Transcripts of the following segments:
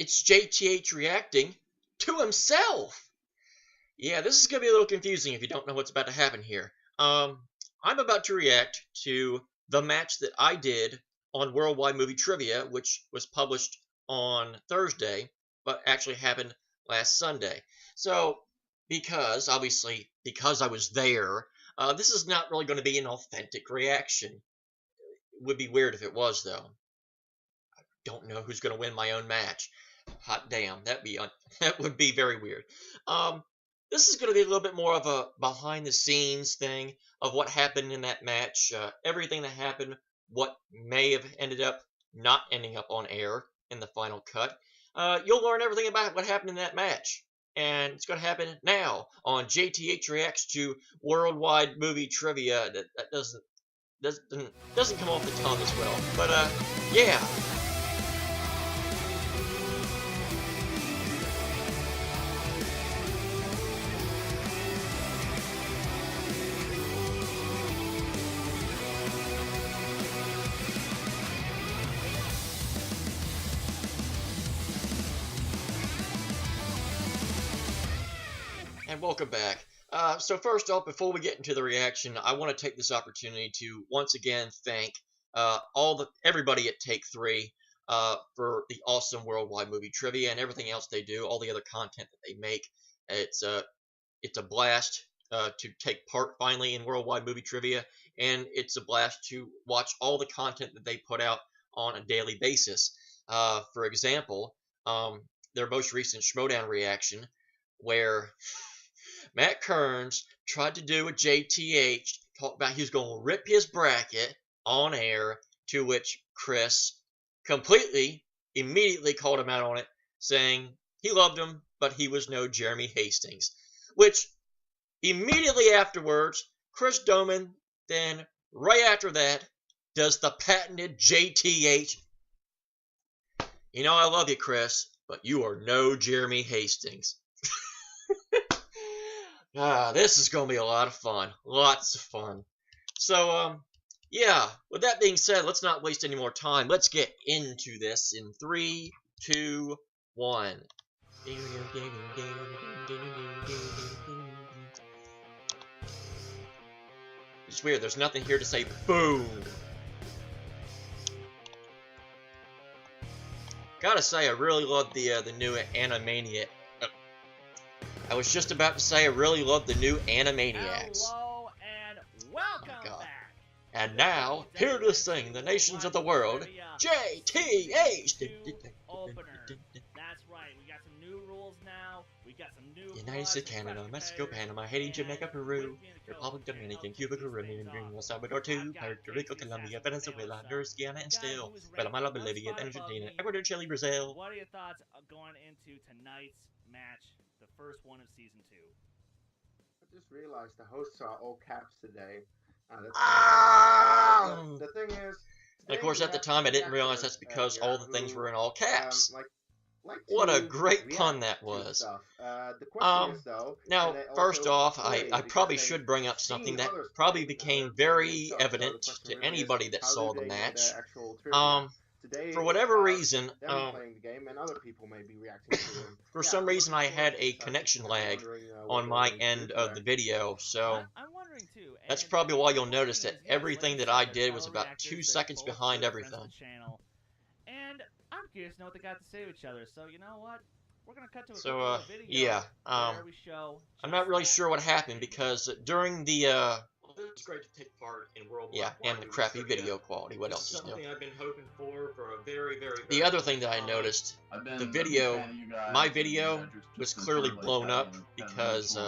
it's JTH reacting to himself. Yeah, this is going to be a little confusing if you don't know what's about to happen here. I'm about to react to the match that I did on Worldwide Movie Trivia, which was published on Thursday, but actually happened last Sunday. So, because I was there, this is not really going to be an authentic reaction. It would be weird if it was, though. I don't know who's going to win my own match. Hot damn, that would be very weird. This is going to be a little bit more of a behind-the-scenes thing of what happened in that match, everything that happened, what may have ended up not ending up on air in the final cut. You'll learn everything about what happened in that match, and it's going to happen now on JTH Reacts to Worldwide Movie Trivia. That doesn't come off the tongue as well, but yeah. And welcome back. So first off, before we get into the reaction, I want to take this opportunity to once again thank everybody at Take 3 for the awesome Worldwide Movie Trivia and everything else they do, all the other content that they make. It's a blast to take part finally in Worldwide Movie Trivia, and it's a blast to watch all the content that they put out on a daily basis. For example, their most recent Schmodown reaction, where Matt Kearns tried to do a JTH, talked about he was going to rip his bracket on air, to which Chris immediately called him out on it, saying he loved him, but he was no Jeremy Hastings. Which, immediately afterwards, Chris Doman, then right after that, does the patented JTH. You know I love you, Chris, but you are no Jeremy Hastings. This is going to be a lot of fun. Lots of fun. So, yeah, with that being said, let's not waste any more time. Let's get into this in 3, 2, 1. It's weird, there's nothing here to say boom. Gotta say, I really love the new Animaniac. I was just about to say I really love the new Animaniacs. Hello and welcome back. And now, here to sing the nations of the world, JTH! Opener. That's right, we got some new rules now. We got some new United States, Canada, Mexico, Panama, Haiti, Jamaica, Peru, Republic Dominican, Cuba, Caribbean, El Salvador, Puerto Rico, Colombia, Venezuela, Honduras, Guyana, and still Guatemala, Bolivia, Argentina, Ecuador, Chile, Brazil. What are your thoughts going into tonight's match? The first one of season 2. I just realized the hosts are all caps today. The thing is, and of course, at the time, I didn't realize that's because all the things were in all caps. What a great pun that was. The question is, though, now, first off, I probably should bring up something that probably became very evident to anybody that saw the match. For whatever reason, for some reason I had a connection lag on my end of the video, so that's probably why you'll notice that everything that I did was about 2 seconds behind everything. And I'm curious to know what they got to say to each other, so you know what? We're gonna cut to a so, video yeah, where we show I'm not really sure what happened, because during the, it's great to take part in Worldwide. Yeah, and the crappy video quality. What else is new? Something I've been hoping for a very, very. The other thing that I noticed, the video, my video was clearly blown up because,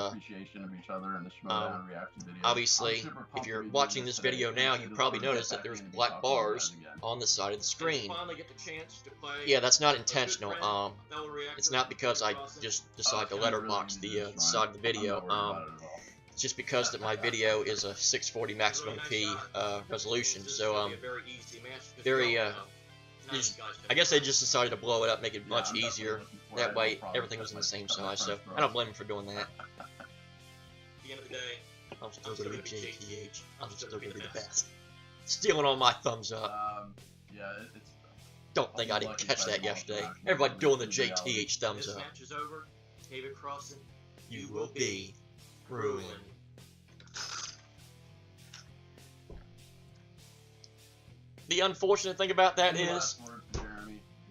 obviously, if you're watching this video now, you probably noticed that there's black bars on the side of the screen. Yeah, that's not intentional. It's not because I just decided to letterbox the side of the video. It's just because that my video is a 640 maximum P resolution, so I guess they just decided to blow it up, make it much easier. That way, everything was in the same size. So I don't blame them for doing that. At the end of the day, I'm still gonna be JTH. I'm still gonna be the best. Stealing all my thumbs up. Yeah, it's. don't think I didn't catch that yesterday. Everybody doing the JTH thumbs up. This match is over. David Crosson, you will be ruined. The unfortunate thing about that is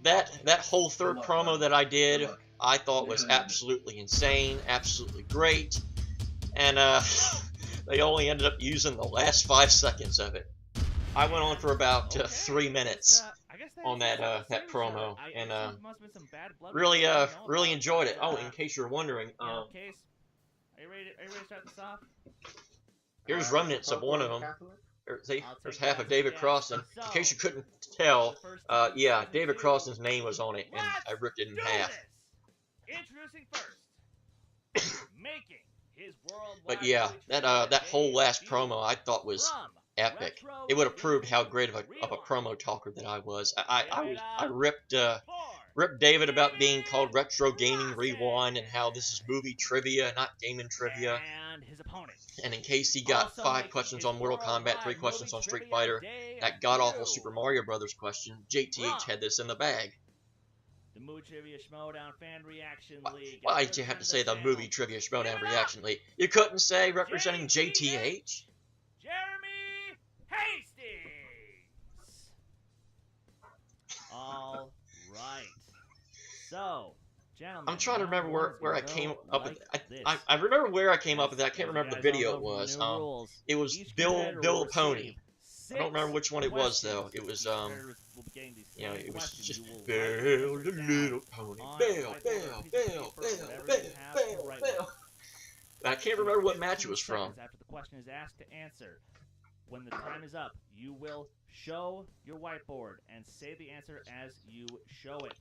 that whole third promo that I did, I thought was absolutely insane, absolutely great, and they only ended up using the last 5 seconds of it. I went on for about 3 minutes on that promo, and really enjoyed it. Oh, in case you're wondering, Are you ready to start this off? here's remnants of one of them. See, there's half of David Crosson. In case you couldn't tell, yeah, David Crosson's name was on it, and I ripped it in half. Introducing first, making his worldwide. But yeah, that whole last promo I thought was epic. It would have proved how great of a promo talker that I was. I ripped David about being called Retro Gaming Rewind and how this is movie trivia, not gaming trivia. And his opponent. And in case he got 5 questions on Mortal Kombat, 3 questions on Street Fighter, that god-awful Super Mario Brothers question, JTH had this in the bag. The Movie Trivia Schmodown Fan Reaction League. Why did you have to say the Movie Trivia Schmodown Reaction League? You couldn't say representing JTH? Jeremy Hastings! All right. So, gentlemen, I'm trying to remember where I came up with I remember where I came up with that. I can't remember the video it was. It was Bill the Pony. I don't remember which one it was though. It was you know, it was just Bill the little pony. Bill. I can't remember what match it was from. After the question is asked to answer, when the time is up, you will show your whiteboard and say the answer as you show it.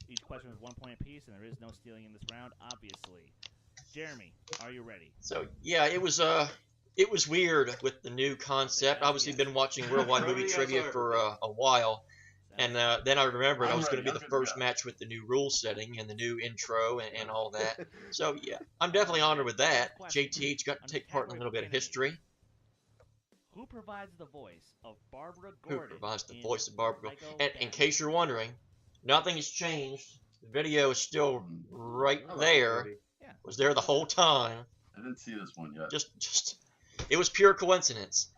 Each question is 1 point apiece, and there is no stealing in this round, obviously. Jeremy, are you ready? So yeah, it was weird with the new concept. Obviously, been watching Worldwide Movie Trivia for a while, and then I remembered I was going to be the first match with the new rule setting and the new intro and all that. So yeah, I'm definitely honored with that. JTH got to take part in a little bit of history. Who provides the voice of Barbara Gordon? Who provides the voice of Barbara Gordon? And in case you're wondering, nothing has changed. The video is still right there. Was there the whole time. I didn't see this one yet. Just, it was pure coincidence.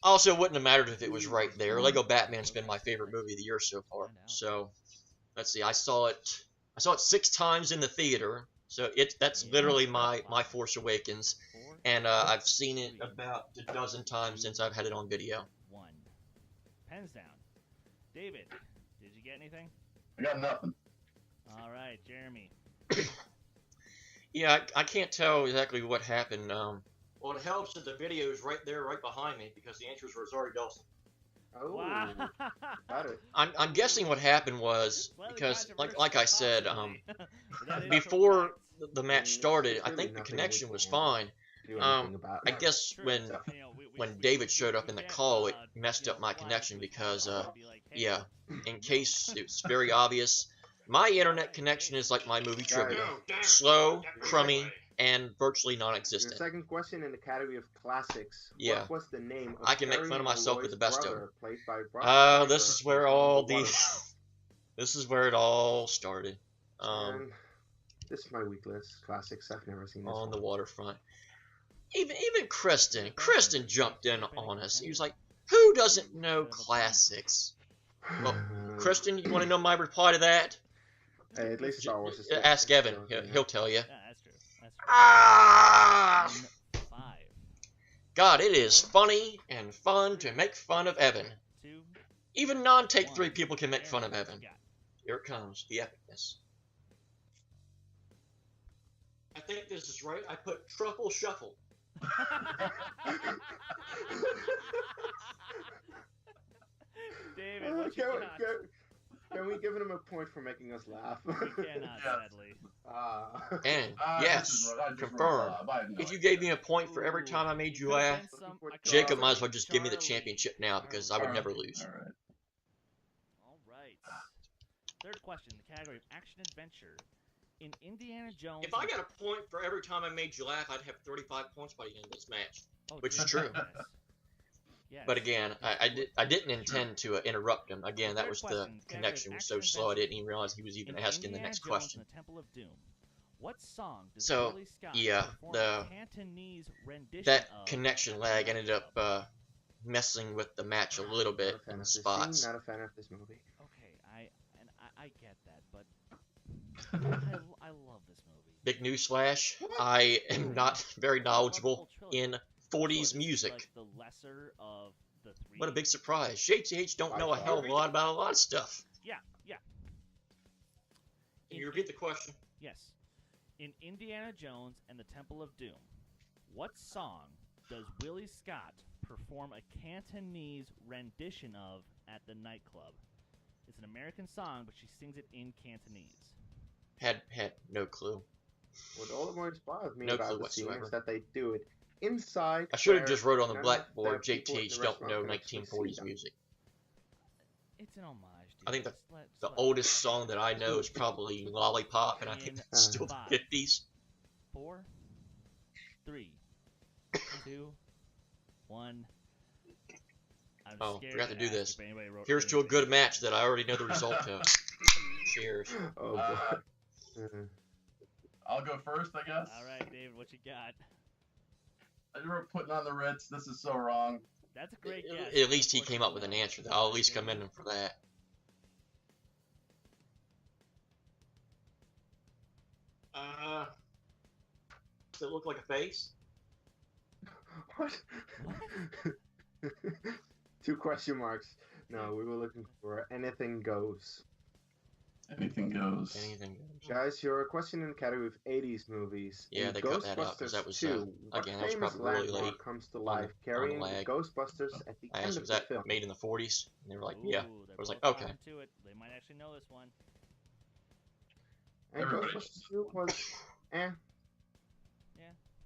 Also, it wouldn't have mattered if it was right there. Lego Batman's been my favorite movie of the year so far. So, let's see. I saw it 6 times in the theater. So that's literally my Force Awakens, and I've seen it about a dozen times since I've had it on video. 1. Pens down. David, did you get anything? I got nothing. All right, Jeremy. Yeah, I can't tell exactly what happened. Well, it helps that the video is right there, right behind me, because the answers were Rosario Dawson. Oh, wow. got it. I'm guessing what happened was because, like I said, before the match started, I think the connection was fine. I guess when David showed up in the call, it messed up my connection because, yeah, in case it's very obvious, my internet connection is like my movie trivia. Slow, crummy, and virtually non-existent. Your second question in the category of classics. Yeah. What was the name of I can make fun of myself with the best of them. This is where all this is where it all started. This is my weak list. Classics. I've never seen this on one. the waterfront. Even Kristen jumped in on us. He was like, "Who doesn't know classics?" Well, Kristen, you want to know my reply to that? Hey, at least Star Wars is ask Evan. He'll tell you. Yeah, that's true. That's true. Ah! 5. God, it is funny and fun to make fun of Evan. 2. Even non-Take 3 people can make fun of Evan. Here it comes, the epicness. I think this is right. I put Truffle Shuffle. David, what you got? Can we give him a point for making us laugh? We cannot, sadly. And, yes, confirmed. If you gave me a point for every time I made you laugh, Jacob might as well just give me the championship now because I would never lose. All right. Third question, the category of action-adventure. In Indiana Jones... If I got a point for every time I made you laugh, I'd have 35 points by the end of this match. Oh, which is true. Yes. But again, I didn't intend to interrupt him. Again, that was the connection was so slow I didn't even realize he was even asking the next question. In the Temple of Doom, what song does So, Billy Scott yeah, perform a Cantonese rendition that of connection lag ended up messing with the match a little bit in the spots. Not a fan of this movie. Okay, I get that, but I love this movie. Big newsflash, I am not very knowledgeable in 40s music. Like the lesser of the three. What a big surprise. JTH don't know a hell of a lot about a lot of stuff. Yeah. Can you repeat the question? Yes. In Indiana Jones and the Temple of Doom, what song does Willie Scott perform a Cantonese rendition of at the nightclub? It's an American song, but she sings it in Cantonese. Had no clue. What all the more inspires me No about clue the scene whatsoever. is that they do it inside. I should have where just wrote on the none of blackboard, people in JTH the don't restaurant know can actually see 1940s them. music. It's an homage, dude. I think Just the let- oldest song that I know is probably Lollipop, and I think it's still the 50s. 4, 3, 2, 1. I'm Oh, scared forgot to do ask this. if anybody wrote Here's to a anything. good match that I already know the result of. Cheers. Oh Uh, boy. I'll go first, I guess. All right, David, what you got? I wrote putting on the Ritz. This is so wrong. That's a great guess. At least he came up with an answer. I'll at least commend him for that. Does it look like a face? What? 2 question marks. No, we were looking for anything goes. Anything goes. Anything goes. Guys, your question in the category of 80s movies. Yeah, in they cut that out, 'cause that was, 2, what again, that was famous probably really landmark late comes to on life the carrying the lag. Ghostbusters at the I end asked, of was the that film? made in the 40s? And they were like, Ooh, yeah. they're I was like, both okay. onto it. They might actually know this one. And Everybody Ghostbusters 2 was, Yeah.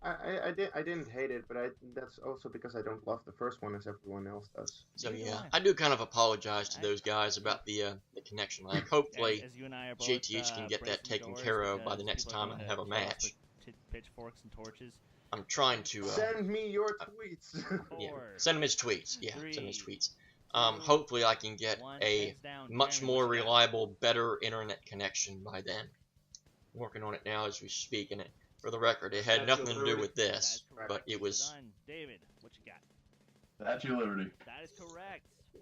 I didn't hate it, but that's also because I don't love the first one as everyone else does. So Neither yeah, do I do kind of apologize to those guys about the connection lag. Hopefully, As you and I are both, JTH can get that bracing taken doors care of by the because next people are time I going have a to kill us match. with pitchforks and torches. I'm trying to Send me your tweets. yeah, 4, send him his tweets. Yeah, send him his 3, tweets. 2, Hopefully I can get 1, a hands down. much Jeremy, more what you got? reliable, better internet connection by then. I'm working on it now as we speak, and for the record, it had nothing to do with That this, is correct. but it was. Done. David, what you got? Statue of Liberty. That is correct. You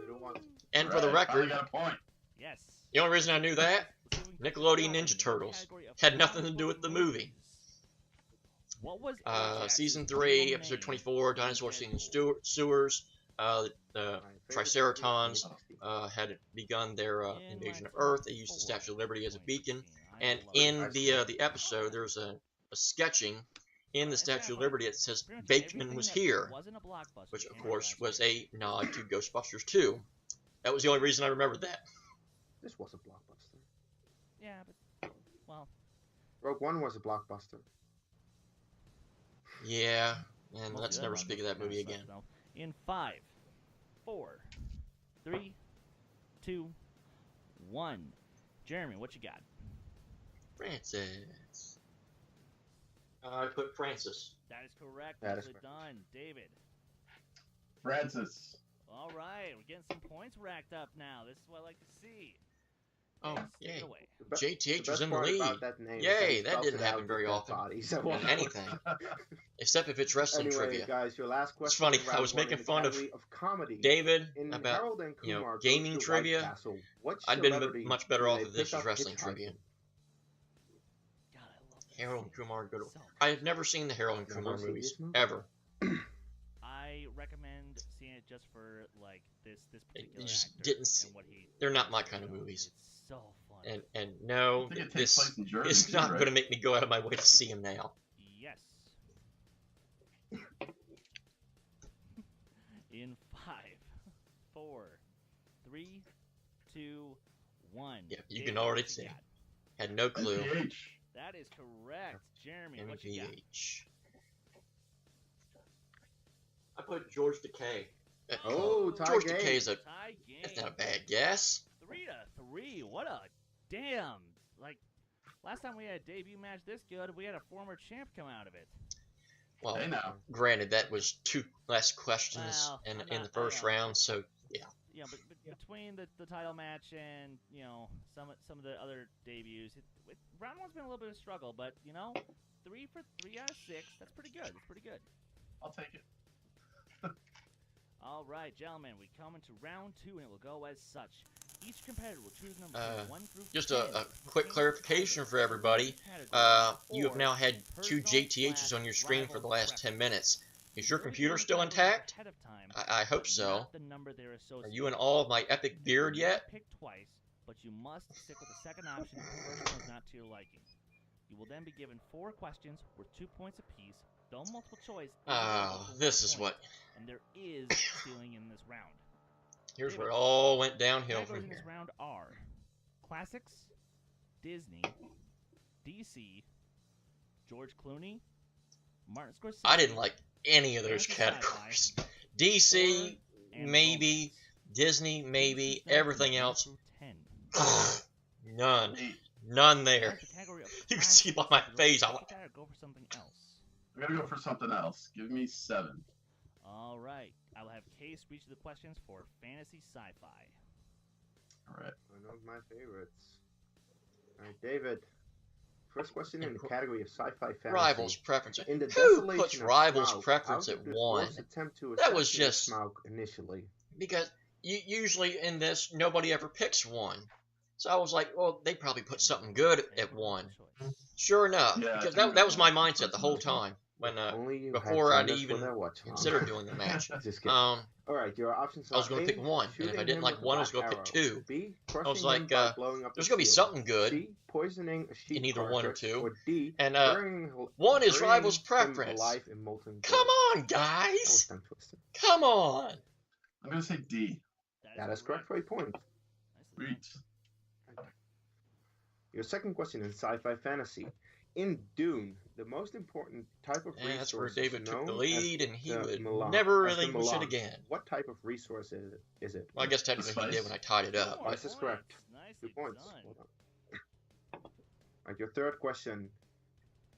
don't Woohoo! want- And for the Right, finally record, got a point. Yes. the only reason I knew that Let's see if we can Nickelodeon figure out Ninja the Turtles category of had nothing to do with the comic book movie. movies. What was Season Ajax's 3, real episode name 24, in Dinosaurs in Deadpool? Sewers. The My favorite Triceratons movie. had begun their In invasion my of Earth. They top used the 4, Statue of Liberty as a beacon. 2016. I And love in it. the episode, there's a sketching in the It's Statue of that Liberty that says Pretty much Bateman everything was that here, wasn't a blockbuster which of came out course last was year. a nod to Ghostbusters 2. That was the only reason I remembered that. This was a blockbuster. Yeah, but well, Rogue One was a blockbuster. Yeah, and most let's of never them speak of are that movie kinda again. suck, though. In 5, 4, 3, 2, 1. Jeremy, what you got? Francis. I put Francis. That is correct. That is Nicely correct. done, David. Francis. All right, we're getting some points racked up now. This is what I like to see. Oh, David, take yay. it away. The be- JTH was best in the part lead. about that name is Yay, he that spells didn't it happen out very with often. bodies. So In anything. Except if it's wrestling anyway, trivia. guys, your last question. funny, in I round was 1 in making the fun of category comedy. David In about Harold and you know, Kumar Goes gaming to White trivia. Castle, what I'd been celebrity much better do off they if this pick was up wrestling hitchhiking? trivia. God, I love this. Harold and Kumar go to. So I have never seen the Harold and Never Kumar seen movies this movie? ever. I recommend seeing it just for like this particular just actor didn't s- and what he. They're not my kind of movies. It's so fun. And no, I think it takes this place in Jersey, is too, not right? going to make me go out of my way to see him now. Yes. In 5, 4, 3, 2, 1. Yeah, you David, can already what you see. got? Had no clue. MPH. That is correct, Jeremy. What you got? MPH. I put George Takei. Oh, tie George game. Takei is a. Tie game. That's not a bad guess. 3-3. What a damn! Like last time we had a debut match this good, we had a former champ come out of it. Well, Hey now. granted, that was 2 less questions Well, in I'm the not- first I know. round, so yeah. Yeah, but between the title match and some of the other debuts, round one's been a little bit of a struggle. But 3 for 3 out of 6. That's pretty good. That's pretty good. I'll take it. All right, gentlemen, we come into round 2, and it will go as such. Each competitor will choose number 1 through Just 10 a to quick pertain clarification to for everybody. category You have or now had 2 JTHs on your screen for the last 10 minutes. Is your computer still intact? ahead of time, I hope so. not the number they're Are associated you in with. awe of my epic beard You may yet? pick twice, but you must stick with the second option if the first one's not to your liking. You will then be given 4 questions worth 2 points apiece, though multiple choice is available for This 1 is point, what. and there is stealing in this round. Here's where it all went downhill Categories from in this here. round are classics, Disney, DC, George Clooney, Martin Scorsese. I didn't like any of those fantasy categories. sci-fi, DC, horror, and maybe. romance. Disney, maybe. Please choose Everything numbers else. 1 through 10. None. 8. None As there. the category of You can see by my classics, face, would I you went- like to take that or go for something else. I'm gonna go for something else. Give me 7. All right, I will have Case reach the questions for fantasy sci-fi. All right. One of my favorites. All right, David. First question in the category of sci-fi fantasy. Rivals preference. In the Who desolation puts of Rivals Smaug, preference how at did the 1? dwarves attempt to That was assassinate just- Smaug initially. Because usually in this, nobody ever picks 1. So I was like, well, they probably put something good at 1. Sure enough, Yeah, because I think that was my that's mindset the whole that's what- time when Only you before had I'd joined us even for that watch along. considered doing the match. Just kidding. Um, All right, your options I was are gonna A, pick 1, and if I shooting didn't him like with 1, I was a gonna black pick arrow. 2. B, I crushing was like, him by blowing up there's his gonna be shield. something good. C, poisoning a sheep in either 1 or carcass. 2. Or D, And burying 1 is burying Rivals him preference. alive in molten Come gold. on, That was guys! tongue twisted. Come on! I'm gonna say D. That is correct for a point. Nicely done. Sweet. Your second question in sci-fi fantasy. In Dune, the most important type of And that's where resource David is took the known lead, and he the would melange- never as the relinquish it melange. again. What type of resource is it? Well, I guess technically he did spice. when I tied it up. Spice is correct. 2 Nicely points. done. Well done. Alright, your third question.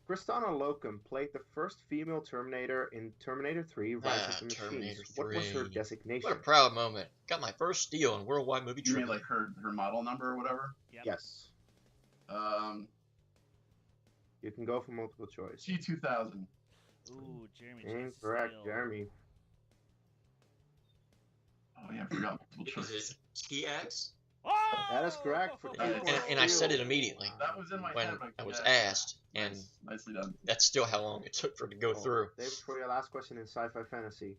Kristana Locum played the first female Terminator in Terminator 3 Rise of the Terminator Machines. What was her 3. designation? What a proud moment. Got my first steal in Worldwide Movie You mean Trivia. like her model number or whatever? Yep. Yes. You can go for multiple choice. G2000. Ooh, Jeremy. just Incorrect, steal. Jeremy. Oh yeah, I forgot multiple Is choice. it TX? Oh! That is correct for Nice. And I said it immediately That was in my when head. but I was yeah. asked, and Nice. Nicely done. that's still how long it took for it to go through. David, for your last question in sci-fi fantasy.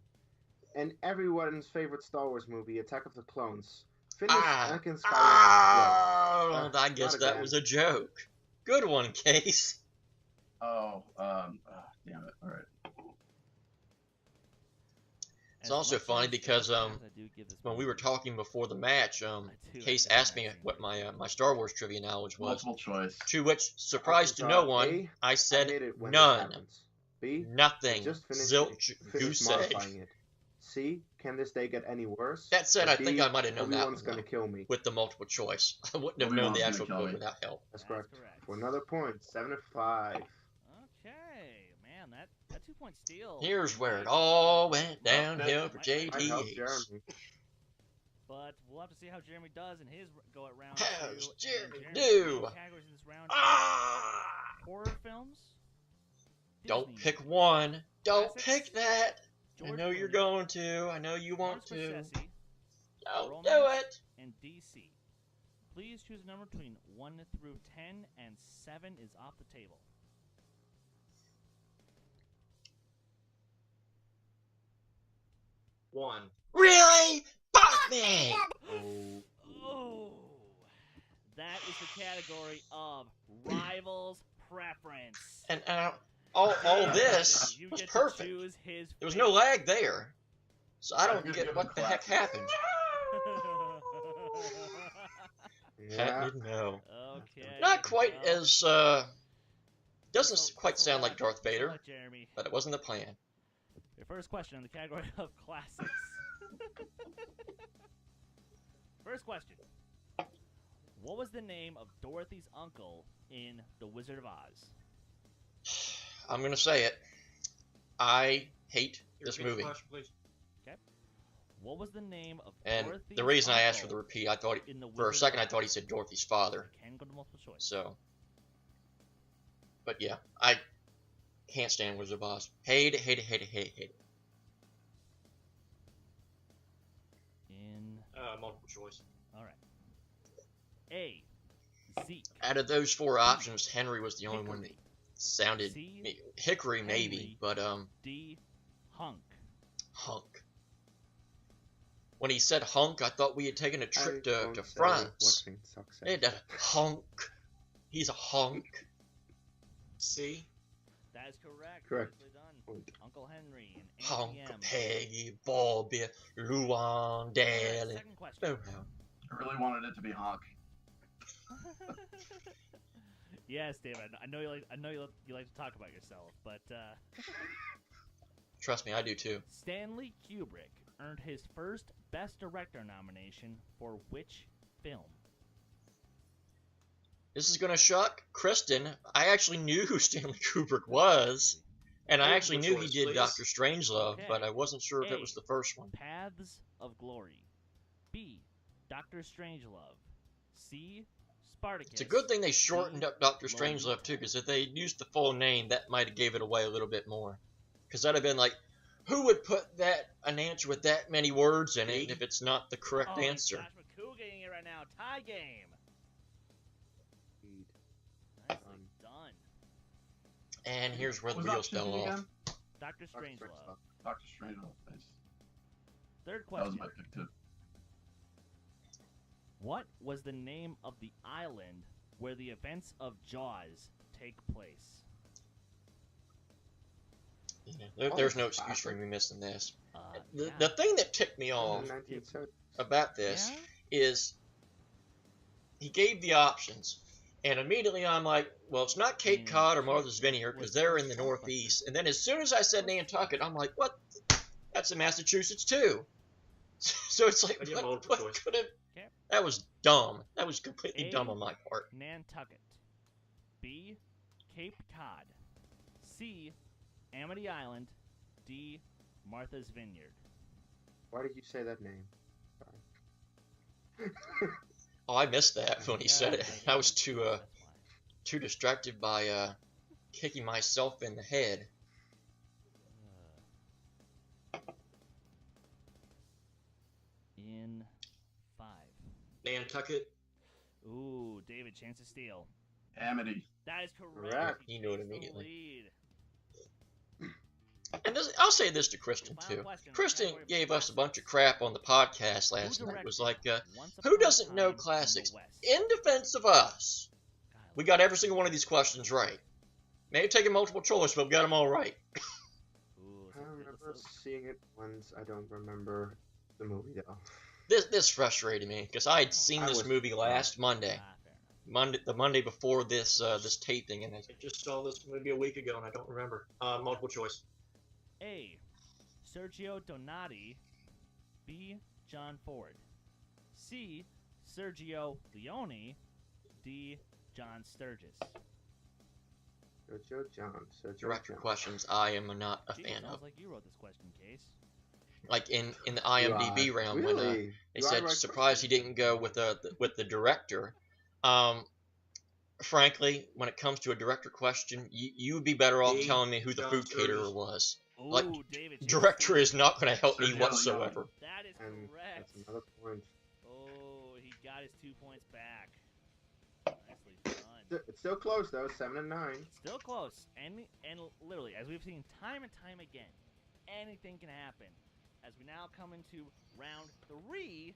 In everyone's favorite Star Wars movie, Attack of the Clones, finish Anakin Skywalker's Oh, Yeah. I guess Not that again. was a joke. Good one, Case. Oh, damn it. All right. It's also funny because when we were talking before the match, Case asked me what my Star Wars trivia knowledge was. Multiple choice. To which, surprise to no one, A, I said hate it when this none, happens. B, nothing, just finish zilch, finish goose egg. modifying it. C, can this day get any worse? That said, Or I think D, I might have known that Obi-Wan's one gonna kill me. with the multiple choice. I wouldn't have known the Obi-Wan's actual gonna kill code me. without help. That's That's correct. correct. For another point, 7-5. Okay, man, that 2-point steal. Here's where it all went downhill for I helped JTH. Jeremy. But we'll have to see how Jeremy does in his go at round How's 2. Jeremy And do? Jeremy's categories in this round are Ah! horror films. Don't Disney, pick one. Don't Classics, pick that. I George know you're Clooney, going to. I know you want Martin to. Scorsese, Don't do romance, it. and DC. Please choose a number between 1 through 10, and 7 is off the table. One. Really? Fuck me! Oh, Oh, that is the category of rivals preference. And all this You was get to perfect. choose his There was no lag there. So I I'm don't gonna get give what him the heck classics. happened. yeah. Pat didn't know. Okay. Not quite well, as, doesn't so- quite so sound what? like Darth So Vader, what, Jeremy? but it wasn't the plan. Your first question in the category of classics. First question. What was the name of Dorothy's uncle in The Wizard of Oz? I'm gonna say it. I hate this Repeat the movie. question, please. What was the name of And Dorothy's the reason I asked for the uncle repeat, I thought in the for a Wizard second of I thought he Oz? said Dorothy's father. Can go to multiple choice. So, but yeah, I can't stand Wizard of Oz. Hate it, hate it, hate it, hate it, hate it. In Multiple choice. all right. A. Zeke. Out of those four options, Henry was the only one that Hickory. sounded C. Hickory maybe, Henry. but D. Hunk. Hunk. When he said hunk, I thought we had taken a trip to France. Hey, that hunk. He's a hunk. C. That is correct. Correct. Nicely done. Point. Uncle Henry and Hunk, Auntie M. Peggy, Bobby, Luan, All right, Dale. second question. Oh, I really wanted it to be Honk. Yes, David. I know you like to talk about yourself, but trust me, I do too. Stanley Kubrick earned his first Best Director nomination for which film? This is gonna shock Kristen. I actually knew who Stanley Kubrick was, and I actually knew he choice, did please. Doctor Strangelove, Okay. but I wasn't sure if it was A. the first one. Paths of Glory. B. Doctor Strangelove. C. Spartacus. It's a good thing they shortened up Doctor Lolita. Strangelove too, because if they used the full name, that might have gave it away a little bit more. Because that'd have been like, who would put an answer with that many words in it if it's not the correct Oh, answer? Josh McCoo getting it right now. Tie game. Indeed. Nicely done. And here's where the Was wheels option fell D off. again? Dr. Strangelove. Dr. Strangelove. Nice. Third That was question. my pick too. What was the name of the island where the events of Jaws take place? There's no excuse for me missing this. The Yeah. thing that ticked me In off the 1970s. about this Yeah? is he gave the options, and immediately I'm like, well, it's not Cape Cod or Martha's Vineyard because they're in the Northeast. And then as soon as I said Nantucket, I'm like, what? That's in Massachusetts too. So it's like, I get multiple what choice. could have? Okay. That was dumb. That was completely A. dumb on my part. Nantucket. B. Cape Cod. C. Amity Island. D. Martha's Vineyard. Why did you say that name? Sorry. Oh, I missed that when he said it. I was That's too why. too distracted by kicking myself in the head. In 5. Nantucket. Ooh, David, chance to steal. Amity. That is correct. Correct. He knew it takes the immediately. lead. And I'll say this to Kristen Final too. question. Kristen Category gave us a classics. bunch of crap on the podcast last Who night. It was directed like, Once who Upon a doesn't know Time in the classics? West? In defense of us, God, we got every single one of these questions right. Maybe taking multiple choice, but we got them all right. Ooh, I remember seeing it once. I don't remember the movie though. This frustrated me because I had seen I this was- movie last Monday, fair enough. the Monday before this this taping, and I I just saw this movie a week ago and I don't remember. Multiple choice. A. Sergio Donati. B. John Ford. C. Sergio Leone. D. John Sturgis. Sergio John. Sergio director John. questions I am not a Gee, fan sounds of. like you wrote this question, Case. Like in the IMDb round when Really? they Do I said write surprised he questions? didn't go with the director. Frankly, when it comes to a director question, you would be better off D. telling me who the John food caterer Sturgis. was. Ooh, Like, David. chance to Director steal. is not going to help me Sergio whatsoever. That is And correct. that's another point. Oh, he got his 2 points back. Nicely done. It's still close though. 7 and 9. Still close. And literally, as we've seen time and time again, anything can happen. As we now come into round 3,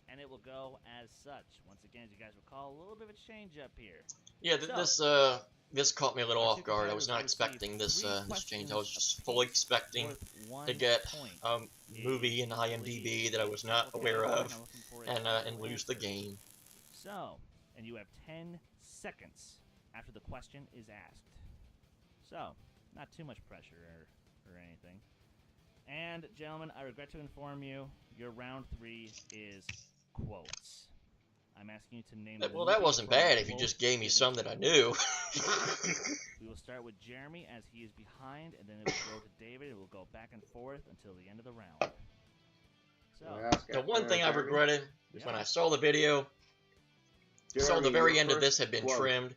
and it will go as such. Once again, as you guys recall, a little bit of a change up here. Yeah, this caught me a little Our off two guard. I was competitors not will expecting receive this 3 this change. I questions was just fully apiece, expecting worth 1 to get point. a movie in IMDb that I was not aware of and lose the game. So, and you have 10 seconds after the question is asked. So, not too much pressure or anything. And, gentlemen, I regret to inform you, your round 3 is quotes. I'm asking you to name. Well, that wasn't bad if you just gave me some that I knew. We will start with Jeremy as he is behind, and then it will go to David. It will go back and forth until the end of the round. So, The one thing I regretted is when I saw the video, saw the Jeremy, very your end of first this had been quote. trimmed.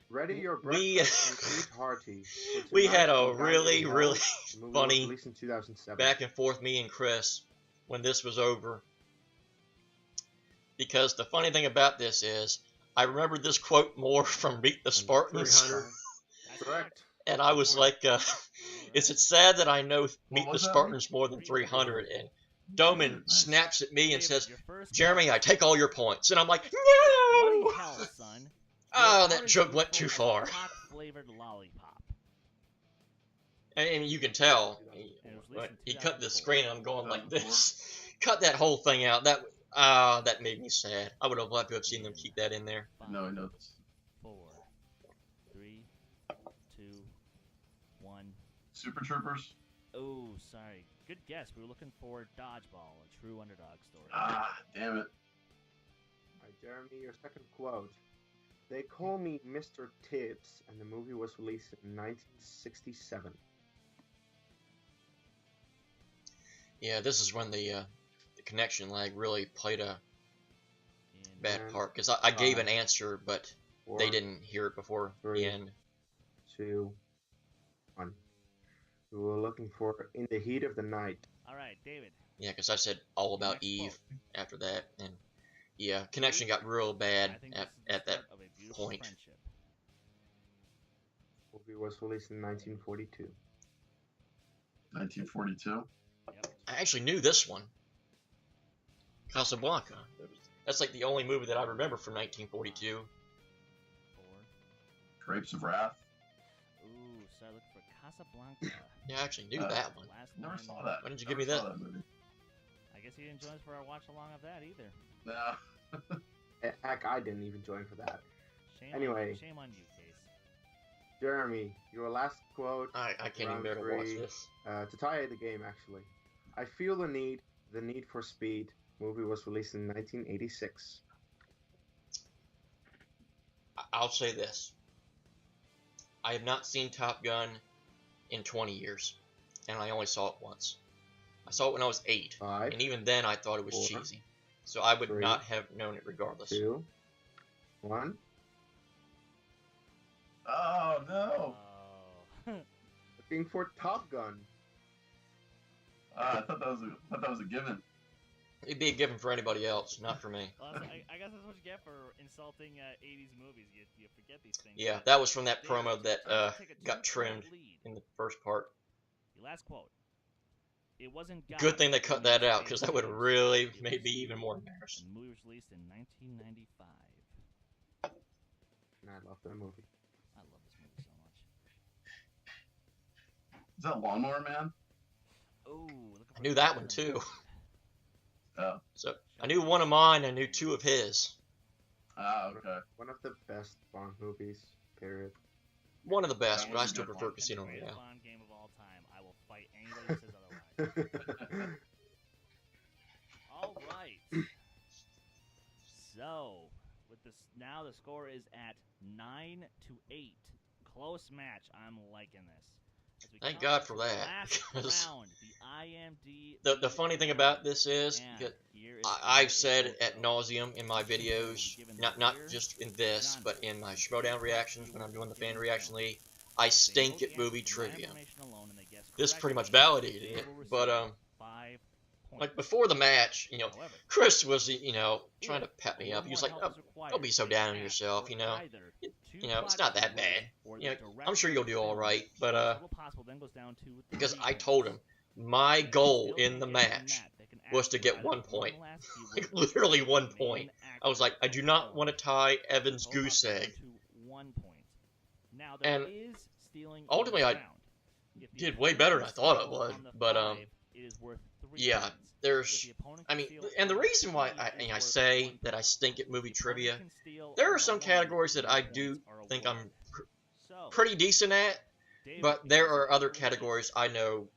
Ready your We- breakfast and eat hearty. For We had tonight, a we dine really, in hell. really The movie was funny released in 2007. back and forth, me and Chris, when this was over. Because the funny thing about this is, I remembered this quote more from Meet the Spartans. 300. that's Correct. And I was like, is it sad that I know Meet the was that? Spartans more than 300? And Doman snaps at me and David, says, your first Jeremy, I take all your points. And I'm like, Bloody no! hell, son. Oh, Your that opponent's joke is went full too of far. hot-flavored lollipop. And you can tell. And it was released in He cut the 2004. screen and I'm going like this. Cut that whole thing out. That made me sad. I would have loved to have seen them keep that in there. No, he knows. 4, 3, 2, 1. Super Troopers. Oh, sorry. Good guess. We were looking for Dodgeball, a true underdog story. Ah, damn it. All right, Jeremy, your second quote. They call me Mr. Tibbs, and the movie was released in 1967. Yeah, this is when the connection lag really played a In bad And part. Because I gave an answer, but Four, they didn't hear it before three. the end. 2, 1. We were looking for In the Heat of the Night. All right, David. Yeah, because I said all about Next Eve quote. after that. And yeah, connection got real I bad think this is the at that start of a beautiful point. friendship. The movie was released in 1942. 1942. Yep. I actually knew this one. Casablanca. That's like the only movie that I remember from 1942. 4. Grapes of Wrath. Ooh, start looking for Casablanca. Yeah, I actually knew Uh, that one. Last Never one. saw that. Why didn't you Never give me saw that? movie. I guess you didn't join us for our watch along of that either. Nah. Heck, I didn't even join for that. Shame Anyway. on, shame on you, Case. Jeremy, your last quote I can't even Round bear to watch three. this. to tie the game, actually. I feel the need for speed. Movie was released in 1986. I'll say this. I have not seen Top Gun in 20 years, and I only saw it once. I saw it when I was 8, 5, and even then I thought it was 4, cheesy. So I would 3, not have known it regardless. 2, 1. Oh no. Oh. Looking for Top Gun. I thought that was a given. It'd be a given for anybody else, not for me. Well, I guess that's what you get for insulting 80s movies. You forget these things. Yeah, that was from that David, promo that take a got 2-point trimmed lead. in the first part. Your last quote. It wasn't God Good thing they who cut made that out, space because that would have movies. really It made me was even you. more embarrassed. The movie was released in 1995. And I love that movie. I love this movie so much. Is that Lawnmower Man? Oh, I knew that one too. Oh. So I knew one of mine, I knew 2 of his. Ah, okay. One of the best Bond movies, period. One of the best, That but I was a still good prefer one. Casino Greatest Royale. Bond game of all time. I will fight anybody who says otherwise. All right. So, with this now the score is at 9-8. Close match. I'm liking this. As we Thank come God to for the that, Last 'cause round, the IMD. The funny thing about this is And that here is I've the said info. at nauseum in my videos, not just in this, but in my Schmodown reactions when I'm doing the fan reaction league, I stink at movie trivia. This pretty much validated it, but like before the match, Chris was trying to pep me up. He was like, "Oh, don't be so down on yourself, it's not that bad. I'm sure you'll do all right." But because I told him my goal in the match was to get 1 point, like literally 1 point. I was like, I do not want to tie Evan's goose egg. And ultimately, I did way better than I thought I would. But yeah, there's, and the reason why I say that I stink at movie trivia, there are some categories that I do think I'm pretty decent at, but there are other categories I know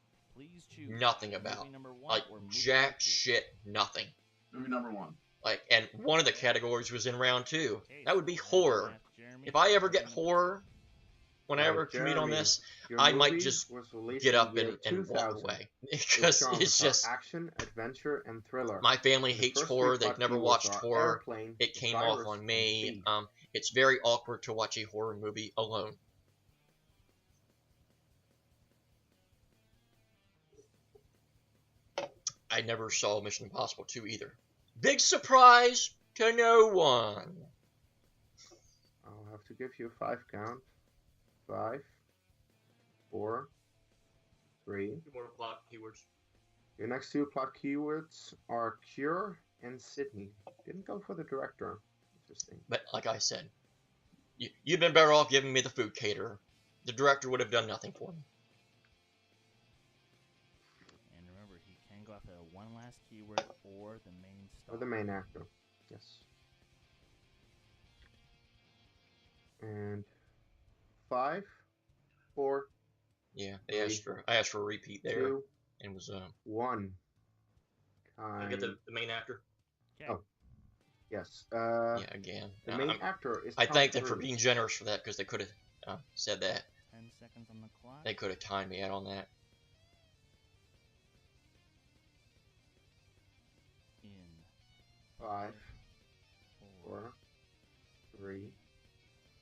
nothing about, like jack shit nothing. Movie number 1. Like, and one of the categories was in round 2. Okay, That would so be we have horror. left Jeremy. If I ever get Number horror, when I Right, ever compete on Jeremy, this, your I might movie just was released get in up the year and walk 2000. away. Its Because genres it's are just, action, adventure, and thriller. my family The hates first three horror. They've plot never keywords watched are horror. airplane, It came off virus, on and me. thief. It's very awkward to watch a horror movie alone. I never saw Mission Impossible 2 either. Big surprise to no one. I'll have to give you a 5 count. 5, 4, 3. Two more plot keywords. Your next 2 plot keywords are Cure and Sydney. Didn't go for the director. Interesting. But like I said, you'd been better off giving me the food caterer. The director would have done nothing for me. And remember, he can go after one last keyword or the main star. Or the main actor. Yes. And 5, 4, Yeah, I asked for a repeat there, 2, and it was 1. I get the main actor. Okay. Oh. Yes. yeah, again. The main actor is I Tom thank them for Cruise. being generous for that, because they could have said that. 10 seconds on the clock. They could have timed me out on that. In 5, 4. 4, 3.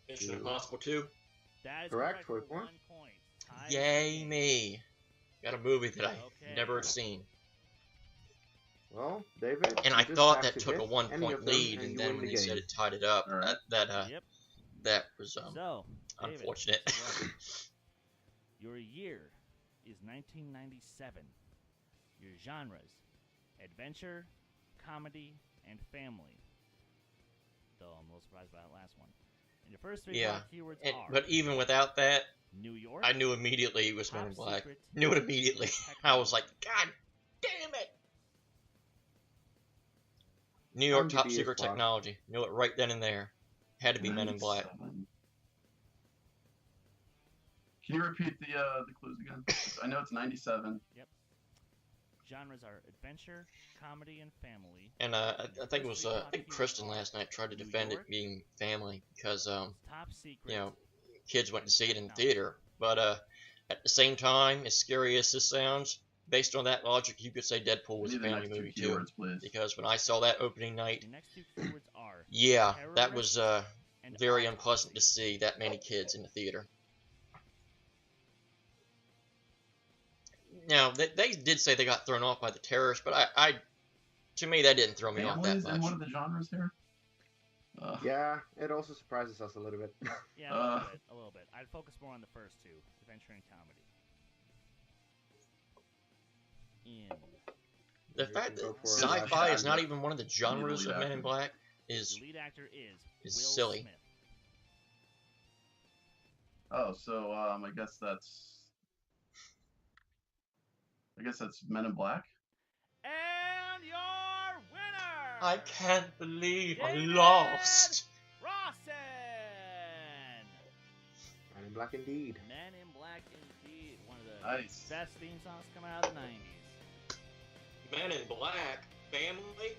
Mission Two. Impossible 2. That is Correct, for for 1 1 point. Ties Yay the game. me! Got a movie that I Okay. never seen. Well, David. And you I just thought have that to took a hit 1 any point of them lead, and and you then win when the they said game. it tied it up, All right. Yep. that was So, David, unfortunate. welcome. Your year is 1997. Your genres: adventure, comedy, and family. Though I'm a little surprised by that last one. And your first 3 Yeah, plot keywords are But even without that, New York. I knew immediately it was Men Top in Black. Secret, Knew it immediately. I was like, Technology. God damn it! New York Top IMDb is Secret blocked. Technology. Knew it right then and there. Had to be Men in Black. 97. Can you repeat the clues again? I know it's 97. Genres are adventure, comedy, and family. And I think it was I think Kristen last night tried to defend it being family because Top Secret. you know, kids went to see it in theater. But at the same time, as scary as this sounds, based on that logic, you could say Deadpool was a Need the family next 2 movie too. keywords, please. Because when I saw that opening night, Your next 2 keywords are yeah, that was terrorist and very autopsy. unpleasant to see that many kids in the theater. Now, they did say they got thrown off by the terrorists, but to me, that didn't throw me off that Families and much. what are the genres here? Yeah, it also surprises us a little bit. Yeah, a little bit. I'd focus more on the first 2, adventure and comedy. In The You fact can go that for it. sci-fi is not even one of the genres lead of Men in actor. Black is the lead actor is Will silly. Smith. Oh, so I guess that's Men in Black. And your winner! I can't believe I David lost. Crosson! Men in Black indeed. Men in Black indeed. One of the Nice. best theme songs coming out of the 90s. Men in Black family.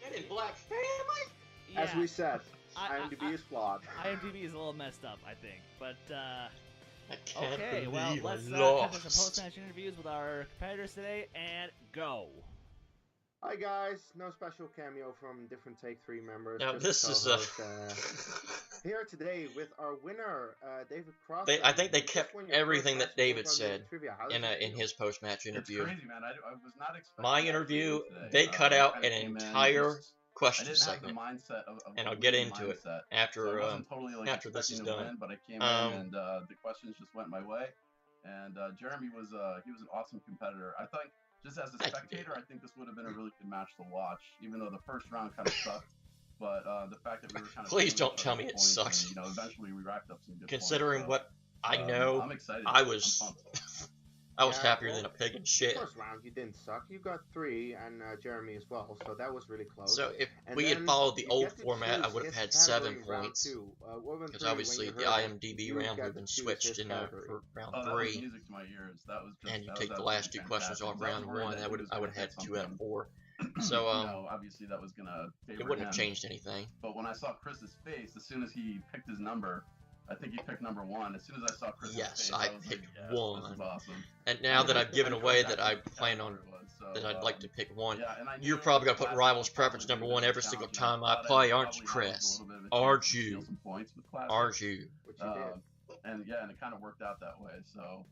Men in Black family. As Yeah, we said, I- IMDb is flawed. IMDb is a little messed up, I think. But, I can't okay, believe well, I let's cut into some lost. post-match interviews with our competitors today, and go. Hi guys, no special cameo from different Take 3 members. Now just this is co-host, here today with our winner, David Crosson. I think they You just kept won your first everything that match David with said trivia. How does it in feel? his post-match interview. It's crazy, man. I was not expecting My that to interview, be today. they cut I out kinda an came in entire just- I question didn't have the segment mindset of and I'll a get winning into it mindset. after So I wasn't totally like after this is expecting to done. win, but I came Um, in and the questions just went my way. And Jeremy was he was an awesome competitor. I think just as a Thank you, spectator, I think this would have been a really good match to watch, even though the first round kind of sucked. But the fact that we were kind of Please stealing don't each tell other's me it points sucks. And, you know, eventually we racked up some good Considering points. what I So, know, I'm excited. I I'm was pumped. I was Yeah, happier well, than a pig in shit. First round, you didn't suck. You got 3, and Jeremy as well, so that was really close. So if And we had then followed the you old get to format, I choose would have his had 7 category round points. 2. Woven Because three, obviously when the you heard it, IMDb you round get would have to been choose switched his in category. for round Oh, that was 3, music to my ears. That was just. and you that take was the last 2 absolutely questions off fantastic. I was round worried 1. that I he would was have gonna had hit 2 out of something. 4. So obviously that was gonna favor it wouldn't him. have changed anything. But when I saw Chris's face, as soon as he picked his number, I think he picked number 1. As soon as I saw Chris's face, I was picked like, yes, 1. This is awesome. And now that I've given I know away that exactly I what plan on category it was, so, that I'd like to pick 1, yeah, and I knew you're probably gonna put classic Rivals was Preference probably number 1 gonna be every single challenging. time I Thought play, would aren't you, probably have Chris? a little bit of a chance Aren't to steal you? some points with classic. Aren't you? Which you did. And yeah, and it kind of worked out that way. So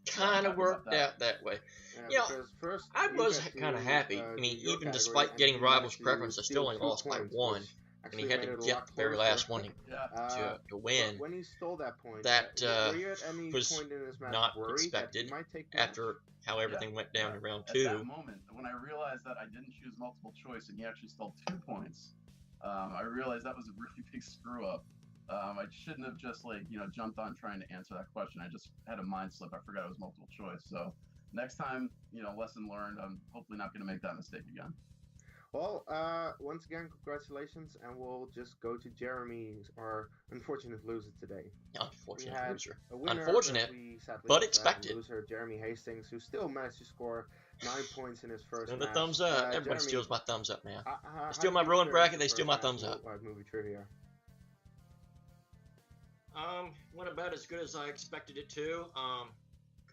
Kind of worked out that way. Yeah, You know, because first I you was get to, kind of happy. I do mean, your even category, despite and getting he Rivals managed to Preference, I still steal only 2 lost by points, 1. which And he actually had made to it a get lot the very closer. last one to win. But when he stole that point, That were you at any was point in this match not worried expected that he might take the match? after how everything went down in round At 2. that moment, when I realized that I didn't choose multiple choice and he actually stole 2 points, I realized that was a really big screw up. I shouldn't have just jumped on trying to answer that question. I just had a mind slip. I forgot it was multiple choice. So next time, lesson learned. I'm hopefully not going to make that mistake again. Well, once again, congratulations, and we'll just go to Jeremy, our unfortunate loser today. Unfortunate loser. Unfortunate, but expected. Loser Jeremy Hastings, who still managed to score 9 points in his first And match. the thumbs up. Everybody Jeremy, steals my thumbs up, man. They steal my rolling bracket. They steal my thumbs up. Movie trivia. Went about as good as I expected it to.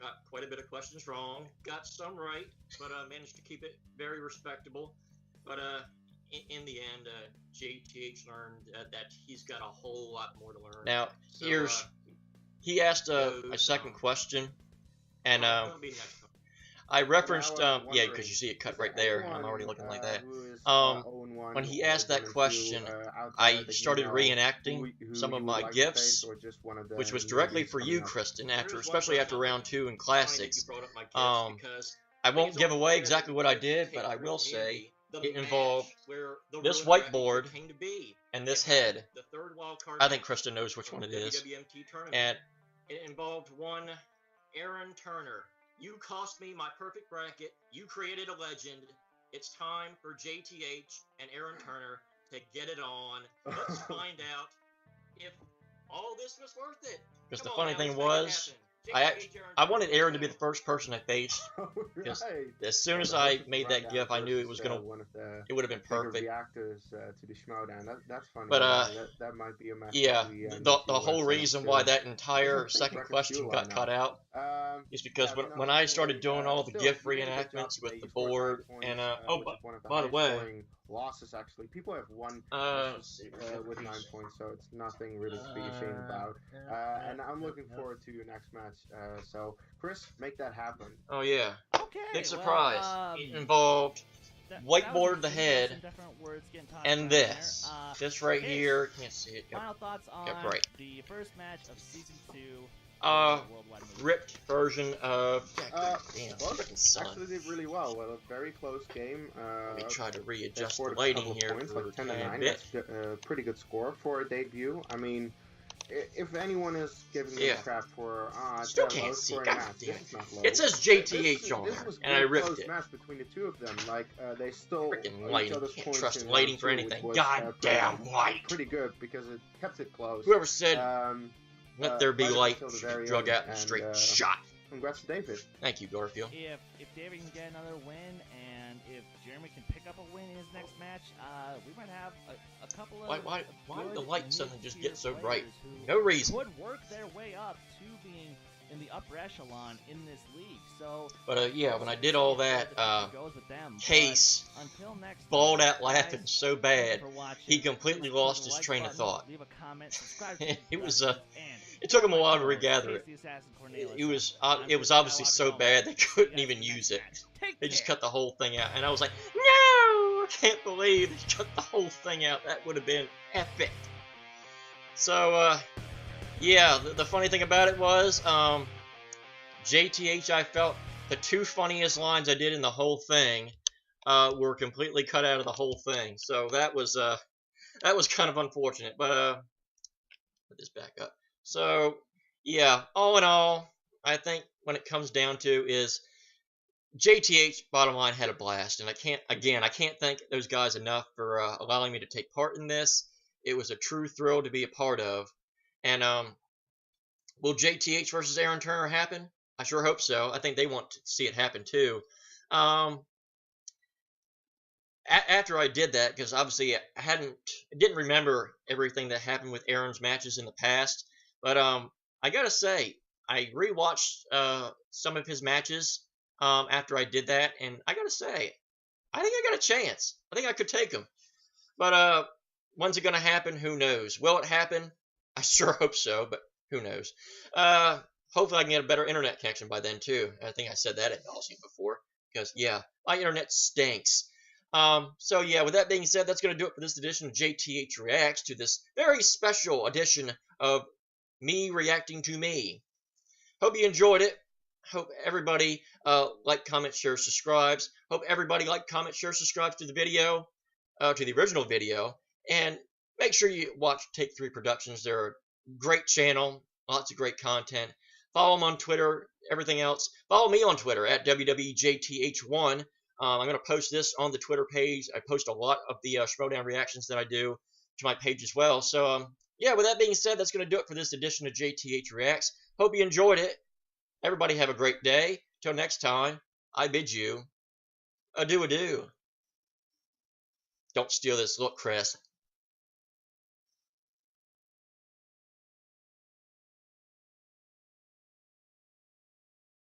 Got quite a bit of questions wrong. Got some right, but managed to keep it very respectable. But in the end, JTH learned that he's got a whole lot more to learn. Now, So, he asked a second question, and it'll be next time. I referenced, Now I'm yeah, wondering, because you see it cut is right there there, and I'm anyone, already looking like that. who is, When he 0-1 asked or that 1-2, question, out there I that you started know reenacting who some you of would my like to gifts, face, or just one of the which was new directly leads for coming you, up? Kristen, Here's one especially after person. round 2 in It's funny that classics. you brought up my gifts because I think won't it's give all away fair exactly that what I you did, take but I from will say the it match involved where the this rolling bracket whiteboard came to be. and this It had head. the third wild card I think match Kristen knows which from one it the is. WWMT tournament. And It involved one Aaron Turner. You cost me my perfect bracket. You created a legend. It's time for JTH and Aaron Turner to get it on. Let's find out if all this was worth it. because the Come on funny now, thing let's make it was, happen. JTH, I Aaron wanted Turner, Aaron to let's be the go. first person I faced. Because Right. as soon as Well, I this is made that Rundown gif, I knew it versus, was gonna, one of the it would have been bigger perfect. reactors to the Schmodown. That's funny. But that might be a match. yeah, that we, need the to, whole set up reason soon. why that entire Doesn't think second record question fuel got line cut out is because yeah, when I started anyway, doing all the still, GIF you did a good job reenactments today. with the You scored 9 board, points, and which is one of the by the highest way, scoring losses actually. People have won let's see, with 9 points, so it's nothing really to be ashamed about. And I'm looking forward to your next match. So Chris, make that happen. oh yeah, Okay. big surprise. Well, It involved that whiteboard was the interesting. head, Some different words getting tossed and around this. there. This right okay, here, can't see it. Yep. Final thoughts on right. the first match of season 2. Worldwide Movie. Ripped version of. Well, Freaking son. actually did really well. Well, a very close game. Let me try to They readjust the scored a lighting couple of here points, for like a 10 to tad 9. bit. That's a pretty good score for a debut. I mean, if anyone is giving me Yeah. crap for Still it's a can't low see, scoring God match, damn this is not low. It says JTH on This there, was and I good ripped close it. match between the two of them. Like they stole Freaking each lighting. other's Can't points trust in lighting round for 2, which anything. was, Goddamn light. pretty good because it kept it close. Whoever said let there be right up light until the should be very drug end, out and straight and, shot. Congrats to David. Thank you, Garfield. If David can get another win, and if Jeremy can pick up a win in his next match, we might have a couple of Why would good the light suddenly just mid-tier get so bright? players who No reason. would work their way up to being in the upper echelon in this league. So, But yeah, when I did all that, goes with them. Case But until next bawled time, out laughing guys, so thank bad you for watching. he completely Please lost click the his like train of button, thought. Leave a comment, subscribe to It was and it took him a while to my regather co-host, it. Casey Assassin Cornelius. It was obviously so bad they couldn't even use it. They just cut the whole thing out, and I was like, no, I can't believe they cut the whole thing out. That would have been epic. So yeah, the funny thing about it was JTH, I felt the two funniest lines I did in the whole thing were completely cut out of the whole thing. So that was kind of unfortunate. But put this back up. So yeah, all in all, I think when it comes down to is JTH, bottom line, had a blast, and I can't thank those guys enough for allowing me to take part in this. It was a true thrill to be a part of. And will JTH versus Aaron Turner happen? I sure hope so. I think they want to see it happen too. after I did that, because obviously didn't remember everything that happened with Aaron's matches in the past, but I gotta say, I rewatched some of his matches after I did that, and I gotta say, I think I got a chance. I think I could take him. But when's it gonna happen? Who knows? Will it happen? I sure hope so, but who knows? Hopefully I can get a better internet connection by then too. I think I said that ad nauseum before, because yeah, my internet stinks. So yeah, with that being said, that's going to do it for this edition of JTH Reacts, to this very special edition of me reacting to me. Hope you enjoyed it. Hope everybody like, comment, share, subscribes. Hope everybody like, comment, share, subscribes to the video, to the original video, and make sure you watch Take 3 Productions. They're a great channel, lots of great content. Follow them on Twitter, everything else. Follow me on Twitter at WWJTH1. I'm going to post this on the Twitter page. I post a lot of the Schmodown reactions that I do to my page as well. So, yeah, with that being said, that's going to do it for this edition of JTH Reacts. Hope you enjoyed it. Everybody have a great day. Till next time, I bid you adieu. Don't steal this look, Chris.